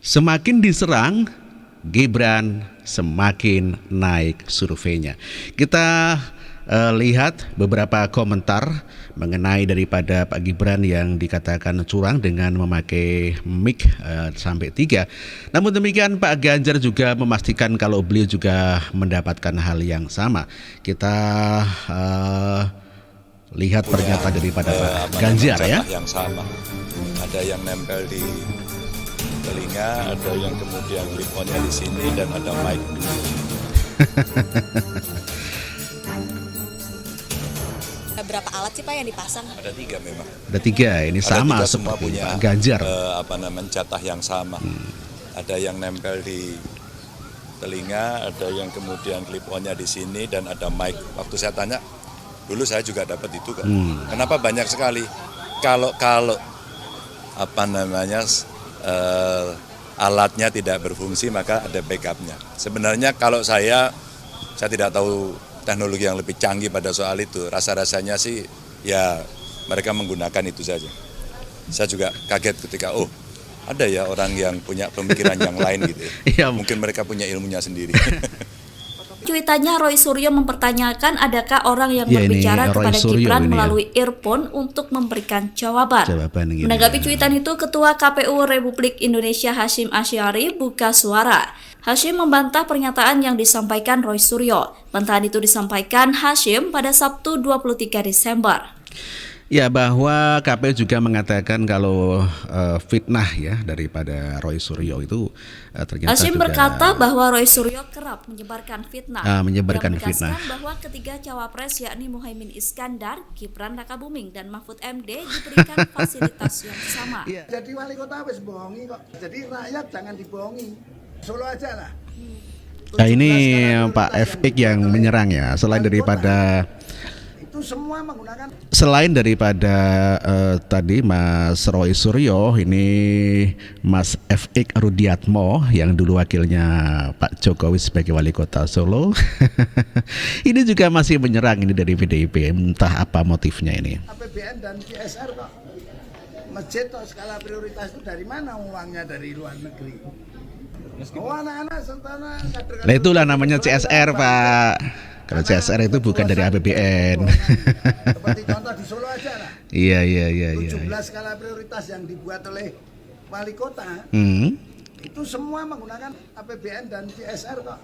Semakin diserang, Gibran semakin naik surveinya. Kita lihat beberapa komentar mengenai daripada Pak Gibran yang dikatakan curang dengan memakai mic sampai 3. Namun demikian Pak Ganjar juga memastikan kalau beliau juga mendapatkan hal yang sama. Kita lihat pernyataan daripada Pak Ganjar ya. Yang sama. Ada yang nempel di telinga, ada yang kemudian clip-onnya di sini, dan ada mic. Berapa alat sih Pak yang dipasang? Ada 3 memang. Ada 3, ini ada sama 3 seperti punya, Pak Ganjar. Jatah yang sama. Ada yang nempel di telinga, ada yang kemudian clip-onnya di sini, dan ada mic. Waktu saya tanya, dulu saya juga dapat itu kan. Kenapa banyak sekali? Kalau alatnya tidak berfungsi, maka ada backupnya. Sebenarnya kalau saya tidak tahu teknologi yang lebih canggih pada soal itu. Rasa-rasanya sih ya mereka menggunakan itu saja. Saya juga kaget ketika ada ya orang yang punya pemikiran yang lain gitu ya. Mungkin mereka punya ilmunya sendiri. Cuitannya Roy Suryo mempertanyakan adakah orang yang berbicara kepada Gibran melalui earphone untuk memberikan jawaban. Menanggapi cuitan itu, Ketua KPU Republik Indonesia Hasyim Asy'ari buka suara. Hasyim membantah pernyataan yang disampaikan Roy Suryo. Bantahan itu disampaikan Hasyim pada Sabtu 23 Desember. Ya, bahwa KPU juga mengatakan kalau fitnah ya daripada Roy Suryo itu ternyata Hasyim juga berkata bahwa Roy Suryo kerap menyebarkan fitnah. Menyebarkan Dia fitnah. bahwa ketiga cawapres yakni Muhaimin Iskandar, Gibran Rakabuming, dan Mahfud MD diberikan fasilitas yang sama. Jadi wali kota wis bohongi kok. Jadi rakyat jangan dibohongi. Solo aja lah. Nah, ini Pak FX yang menyerang ya, selain daripada tadi Mas Roy Suryo, ini Mas FX Rudiatmo yang dulu wakilnya Pak Jokowi sebagai wali kota Solo. Ini juga masih menyerang ini dari PDIP, entah apa motifnya ini. APBN dan CSR kok. Masjid kok skala prioritas itu dari mana uangnya, dari luar negeri? Anak-anak serta kader-kader. Nah, itulah namanya CSR, Pak. Kalau CSR itu bukan dari APBN. Seperti contoh di Solo aja lah. Iya. 17 skala prioritas yang dibuat oleh wali kota. Itu semua menggunakan APBN dan CSR kok.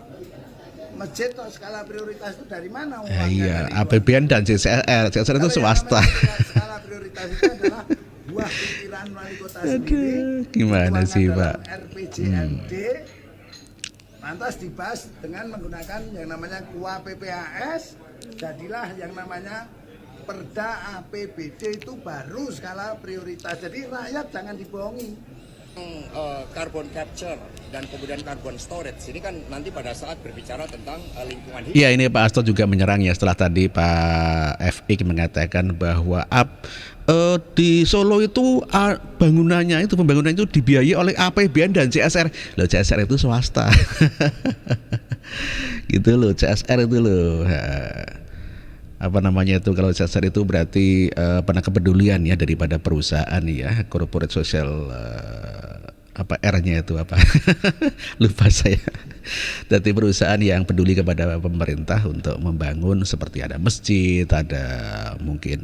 Masjid kok skala prioritas itu dari mana uangnya? Iya, APBN dan CSR. CSR itu swasta. Skala prioritas itu adalah buah pikiran wali kota sendiri. Gimana sih, Pak? RPJMD. Lantas dibahas dengan menggunakan yang namanya KUA PPAS, jadilah yang namanya Perda APBD, itu baru skala prioritas. Jadi rakyat jangan dibohongi. Carbon capture dan kemudian carbon storage ini kan nanti pada saat berbicara tentang lingkungan hidup. Iya, ini Pak Hasto juga menyerang ya setelah tadi Pak FX mengatakan bahwa di Solo itu pembangunan itu dibiayai oleh APBN dan CSR. Loh, CSR itu swasta. Gitu loh, CSR itu loh. Kalau CSR itu berarti kepedulian ya daripada perusahaan ya, corporate social R-nya itu apa? Lupa saya. Dari perusahaan yang peduli kepada pemerintah untuk membangun seperti ada masjid, ada mungkin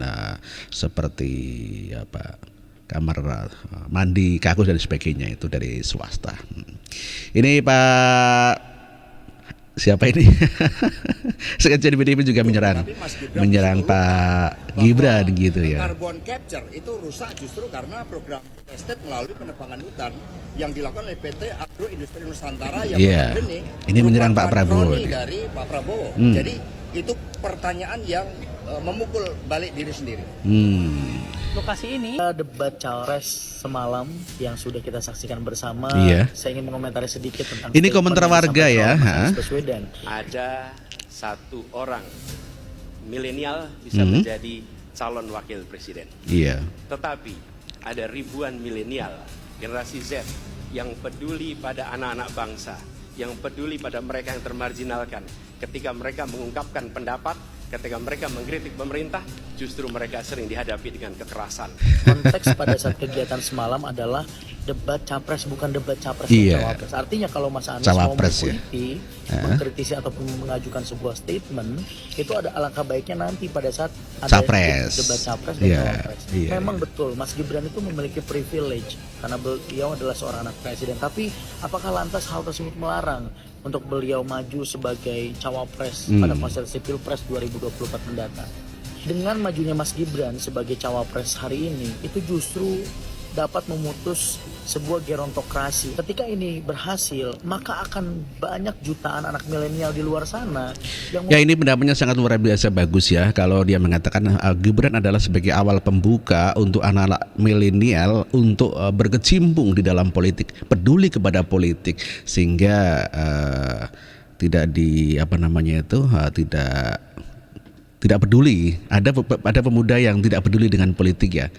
seperti kamar mandi, kakus dan sebagainya, itu dari swasta. Ini Pak siapa ini? Sekjen PDIP juga menyerang Pak Gibran gitu ya. Carbon capture itu rusak justru karena program estate melalui penebangan hutan yang dilakukan oleh PT Agro Industri Nusantara yang ini menyerang Pak Prabowo. Dari Pak Prabowo. Jadi itu pertanyaan yang memukul balik diri sendiri. Lokasi ini debat Cawapres semalam yang sudah kita saksikan bersama. Saya ingin mengomentari sedikit tentang ini komentar warga ya. Ada satu orang milenial bisa menjadi calon wakil presiden. Tetapi ada ribuan milenial generasi Z yang peduli pada anak-anak bangsa, yang peduli pada mereka yang termarginalkan. Ketika mereka mengungkapkan pendapat, ketika mereka mengkritik pemerintah, justru mereka sering dihadapi dengan kekerasan. Konteks pada saat kegiatan semalam adalah debat capres bukan debat capres dan cawapres. Artinya kalau Mas Anies mau mengkritisi ataupun mengajukan sebuah statement, itu ada alangkah baiknya nanti pada saat ada debat capres dan cawapres. Memang betul Mas Gibran itu memiliki privilege karena beliau adalah seorang anak presiden. Tapi apakah lantas hal tersebut melarang untuk beliau maju sebagai cawapres pada konstitusi Pilpres 2024 mendatang? Dengan majunya Mas Gibran sebagai cawapres hari ini, itu justru dapat memutus sebuah gerontokrasi. Ketika ini berhasil, maka akan banyak jutaan anak milenial di luar sana yang ini pendapatnya sangat luar biasa bagus ya. Kalau dia mengatakan Gibran adalah sebagai awal pembuka untuk anak-anak milenial untuk berkecimpung di dalam politik, peduli kepada politik, sehingga tidak tidak peduli. Ada pemuda yang tidak peduli dengan politik ya.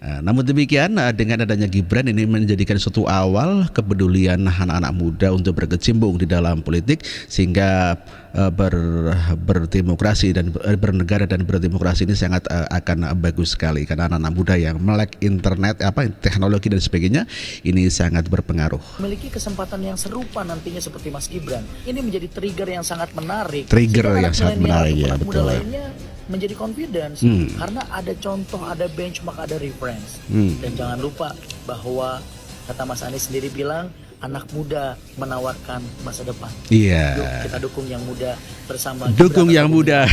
Namun demikian, dengan adanya Gibran ini menjadikan suatu awal kepedulian anak-anak muda untuk berkecimpung di dalam politik, sehingga berdemokrasi dan bernegara dan berdemokrasi ini sangat akan bagus sekali, karena anak-anak muda yang melek internet, teknologi dan sebagainya ini sangat berpengaruh. Memiliki kesempatan yang serupa nantinya seperti Mas Gibran, ini menjadi trigger yang sangat menarik. Trigger yang sangat menarik ya, betul. Muda lainnya menjadi confidence karena ada contoh, ada benchmark, ada reference. Dan jangan lupa bahwa kata Mas Anies sendiri bilang anak muda menawarkan masa depan. Iya. Yuk kita dukung yang muda bersama. Dukung yang muda.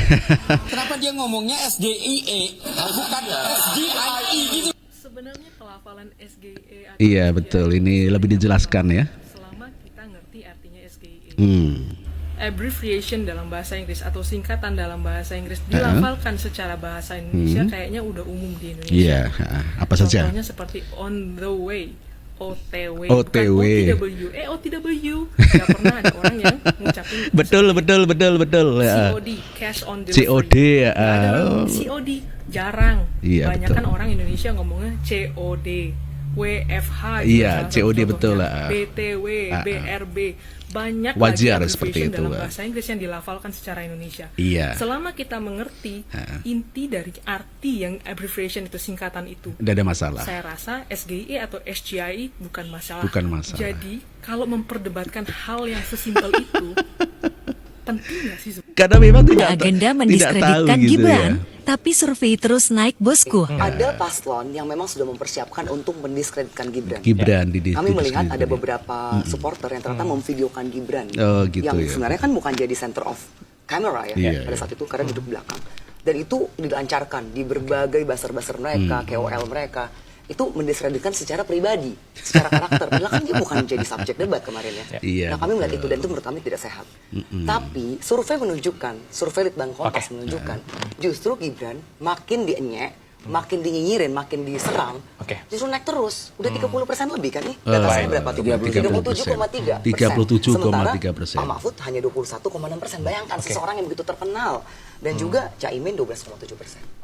Kenapa dia ngomongnya SGIE bukan SGIE gitu? Sebenarnya pelafalan SGIE. Iya betul, ini lebih dijelaskan ya. Selama kita ngerti artinya SGIE. Abbreviation dalam bahasa Inggris atau singkatan dalam bahasa Inggris dilafalkan secara bahasa Indonesia kayaknya udah umum di Indonesia. Iya, apa saja? Contohnya seperti on the way, OTW, OTW. bukan OTW, OTW. Gak pernah ada orang yang ngucapin betul. COD, cash on delivery. COD ya. COD jarang. Iya, Banyakan orang Indonesia ngomongnya COD, WFH. Iya, COD betul lah. BTW, BRB. Banyak wajar lagi seperti itu dalam bahasa Inggris yang dilafalkan secara Indonesia. Iya. Selama kita mengerti inti dari arti yang abbreviation itu, singkatan itu, tidak ada masalah. Saya rasa SGIE atau SGIE bukan masalah. Bukan masalah. Jadi kalau memperdebatkan hal yang sesimpel itu penting nggak sih? Karena memang tidak agenda mendiskreditkan gitu Gibran, ya. Tapi survei terus naik, bosku. Ada paslon yang memang sudah mempersiapkan untuk mendiskreditkan Gibran. Kami melihat ada beberapa supporter yang ternyata memvideokan Gibran, gitu yang ya. sebenarnya kan bukan jadi center of camera ya pada saat itu, karena duduk belakang. Dan itu dilancarkan di berbagai buzzer-buzzer mereka, KOL mereka. Itu mendiskreditkan secara pribadi, secara karakter. Padahal kan dia bukan menjadi subjek debat kemarin ya. Nah kami melihat itu dan itu menurut kami tidak sehat. Tapi survei menunjukkan, survei Litbang Kompas menunjukkan, justru Gibran makin dienyek, makin dinyinyirin, makin diserang, justru naik terus. Udah 30% lebih kan nih? Data saya berapa tuh? 37,3%. 37,3%. Pak Mahfud hanya 21,6%. Bayangkan seseorang yang begitu terkenal dan juga Caimin 12,7%.